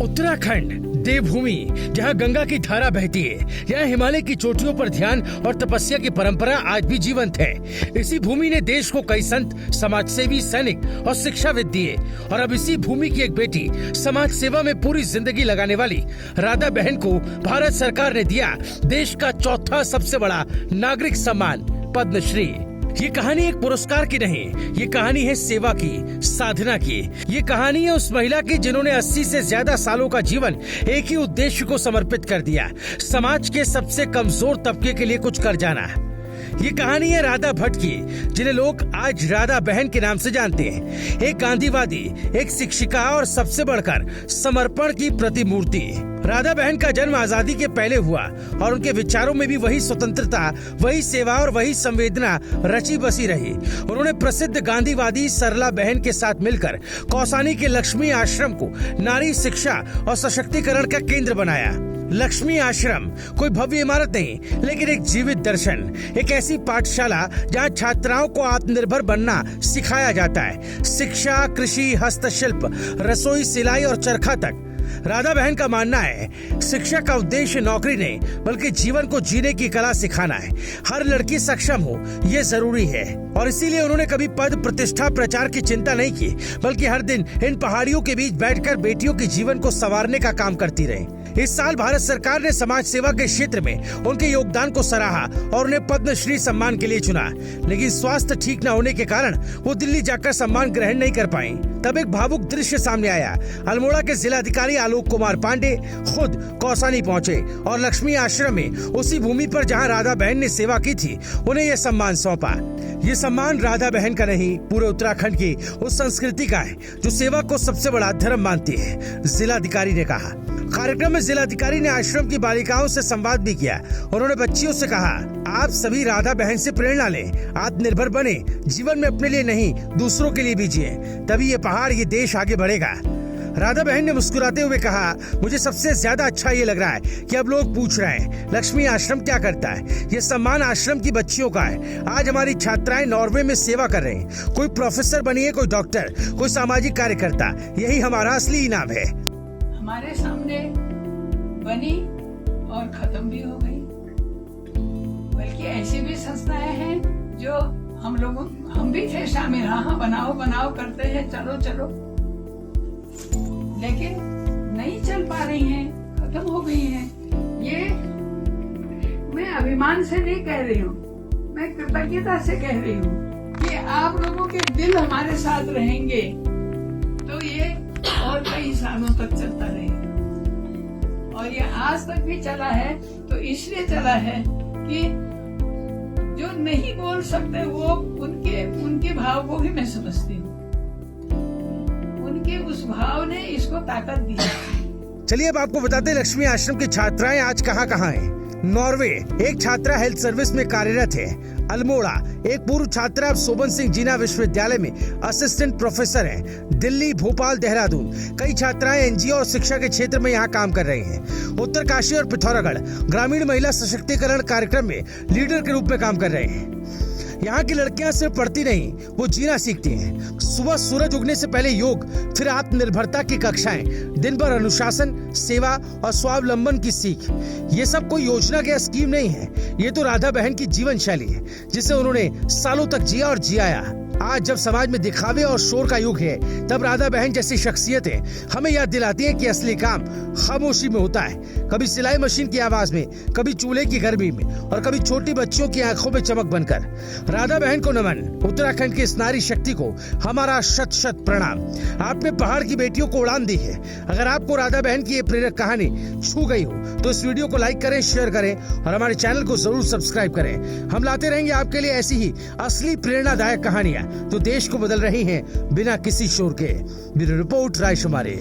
उत्तराखंड देवभूमि, जहां गंगा की धारा बहती है, यहाँ हिमालय की चोटियों पर ध्यान और तपस्या की परंपरा आज भी जीवंत है। इसी भूमि ने देश को कई संत, समाजसेवी, सैनिक और शिक्षाविद दिए और अब इसी भूमि की एक बेटी समाज सेवा में पूरी जिंदगी लगाने वाली राधा बहन को भारत सरकार ने दिया देश का चौथा सबसे बड़ा नागरिक सम्मान पद्मश्री। ये कहानी एक पुरस्कार की नहीं, ये कहानी है सेवा की, साधना की। ये कहानी है उस महिला की जिन्होंने 80 से ज्यादा सालों का जीवन एक ही उद्देश्य को समर्पित कर दिया, समाज के सबसे कमजोर तबके के लिए कुछ कर जाना। ये कहानी है राधा भट्ट की, जिन्हें लोग आज राधा बहन के नाम से जानते हैं। एक गांधीवादी, एक शिक्षिका और सबसे बढ़कर समर्पण की प्रतिमूर्ति। राधा बहन का जन्म आजादी के पहले हुआ और उनके विचारों में भी वही स्वतंत्रता, वही सेवा और वही संवेदना रची बसी रही। उन्होंने प्रसिद्ध गांधीवादी सरला बहन के साथ मिलकर कौसानी के लक्ष्मी आश्रम को नारी शिक्षा और सशक्तिकरण का केंद्र बनाया। लक्ष्मी आश्रम कोई भव्य इमारत नहीं, लेकिन एक जीवित दर्शन, एक ऐसी पाठशाला जहां छात्राओं को आत्मनिर्भर बनना सिखाया जाता है। शिक्षा, कृषि, हस्तशिल्प, रसोई, सिलाई और चरखा तक। राधा बहन का मानना है शिक्षा का उद्देश्य नौकरी नहीं, बल्कि जीवन को जीने की कला सिखाना है। हर लड़की सक्षम हो, ये जरूरी है और इसीलिए उन्होंने कभी पद, प्रतिष्ठा, प्रचार की चिंता नहीं की, बल्कि हर दिन इन पहाड़ियों के बीच बैठकर बेटियों के जीवन को संवारने का काम करती रही। इस साल भारत सरकार ने समाज सेवा के क्षेत्र में उनके योगदान को सराहा और उन्हें पद्मश्री सम्मान के लिए चुना, लेकिन स्वास्थ्य ठीक न होने के कारण वो दिल्ली जाकर सम्मान ग्रहण नहीं कर पाई। तब एक भावुक दृश्य सामने आया। अल्मोड़ा के जिलाधिकारी आलोक कुमार पांडे खुद कौसानी पहुंचे और लक्ष्मी आश्रम में, उसी भूमि पर जहां राधा बहन ने सेवा की थी, उन्हें यह सम्मान सौंपा। ये सम्मान राधा बहन का नहीं, पूरे उत्तराखंड की उस संस्कृति का है जो सेवा को सबसे बड़ा धर्म मानती है, जिलाधिकारी ने कहा। कार्यक्रम में जिलाधिकारी ने आश्रम की बालिकाओं से संवाद भी किया। उन्होंने बच्चियों से कहा, आप सभी राधा बहन से प्रेरणा लें, आत्मनिर्भर बने, जीवन में अपने लिए नहीं दूसरों के लिए भी जिए, तभी ये पहाड़, ये देश आगे बढ़ेगा। राधा बहन ने मुस्कुराते हुए कहा, मुझे सबसे ज्यादा अच्छा ये लग रहा है कि अब लोग पूछ रहे हैं लक्ष्मी आश्रम क्या करता है। ये सम्मान आश्रम की बच्चियों का है। आज हमारी छात्राएं नॉर्वे में सेवा कर रहे हैं। कोई प्रोफेसर बनी है, कोई डॉक्टर, कोई सामाजिक कार्यकर्ता। यही हमारा असली इनाम है। हमारे सामने बनी और खत्म भी हो गई, बल्कि ऐसी भी संस्थाएं हैं जो हम भी थे शामिल। हाँ, बनाओ करते हैं, चलो, लेकिन नहीं चल पा रही हैं, खत्म हो गई हैं। ये मैं अभिमान से नहीं कह रही हूँ, मैं कृतज्ञता से कह रही हूँ कि आप लोगों के दिल हमारे साथ रहेंगे तो ये और कई सालों तक चलता रहेगा। और ये आज तक भी चला है तो इसलिए चला है कि जो नहीं बोल सकते वो उनके भाव को भी मैं समझती हूँ। उनके उस भाव ने इसको ताकत दी। चलिए अब आपको बताते हैं लक्ष्मी आश्रम की छात्राएं आज कहाँ हैं। नॉर्वे एक छात्रा हेल्थ सर्विस में कार्यरत है। अल्मोड़ा एक पूर्व छात्रा अब सोबन सिंह जीना विश्वविद्यालय में असिस्टेंट प्रोफेसर हैं। दिल्ली, भोपाल, देहरादून कई छात्राएं एनजीओ और शिक्षा के क्षेत्र में यहाँ काम कर रही हैं। उत्तरकाशी और पिथौरागढ़ ग्रामीण महिला सशक्तिकरण कार्यक्रम में लीडर के रूप में काम कर रहे हैं। यहाँ की लड़कियां सिर्फ पढ़ती नहीं, वो जीना सीखती हैं। सुबह सूरज उगने से पहले योग, फिर आत्मनिर्भरता की कक्षाएं, दिन भर अनुशासन, सेवा और स्वावलंबन की सीख। ये सब कोई योजना या स्कीम नहीं है, ये तो राधा बहन की जीवन शैली है, जिसे उन्होंने सालों तक जिया और जियाया। आज जब समाज में दिखावे और शोर का युग है, तब राधा बहन जैसी शख्सियतें हमें याद दिलाती हैं कि असली काम खामोशी में होता है। कभी सिलाई मशीन की आवाज में, कभी चूल्हे की गर्मी में और कभी छोटी बच्चियों की आंखों में चमक बनकर। राधा बहन को नमन। उत्तराखंड की इस नारी शक्ति को हमारा शत शत प्रणाम। आपने पहाड़ की बेटियों को उड़ान दी है। अगर आपको राधा बहन की ये प्रेरक कहानी छू गई हो तो इस वीडियो को लाइक करें, शेयर करें और हमारे चैनल को जरूर सब्सक्राइब करें। हम लाते रहेंगे आपके लिए ऐसी ही असली प्रेरणादायक कहानियां जो देश को बदल रही हैं बिना किसी शोर के। Bureau report, रायशुमारी।